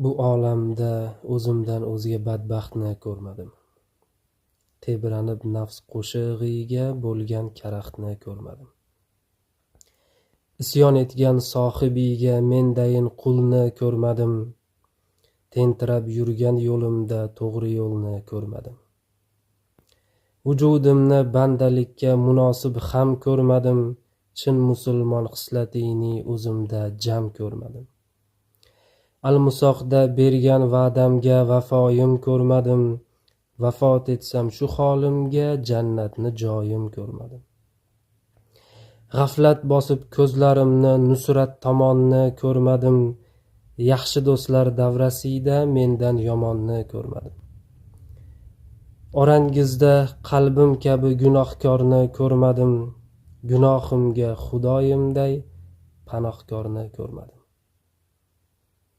Bu olamda o'zimdan o'zga badbaxtni ko'rmadim. Tebranib nafs qo'shig'iga bo'lgan karaxtni ko'rmadim. Isyon etgan sohibiga mendayin qulni ko'rmadim. Tentirab yurgan yo'limda to'g'ri yo'lni ko'rmadim. Vujudimni bandalikka munosib ham ko'rmadim. Chin musulmon xislatini o'zimda jam ko'rmadim. Al-Musoqda bergan va'damga vafoyim ko'rmadim. Vafot etsam shu holimga jannatni joyim ko'rmadim. G'aflat bosib ko'zlarimni nusrat tomonni ko'rmadim. Yaxshi do'stlar davrasida mendan yomonni ko'rmadim. Orangizda qalbim kabi gunohkorni ko'rmadim. Gunohimga Xudoyimday panohkorni ko'rmadim.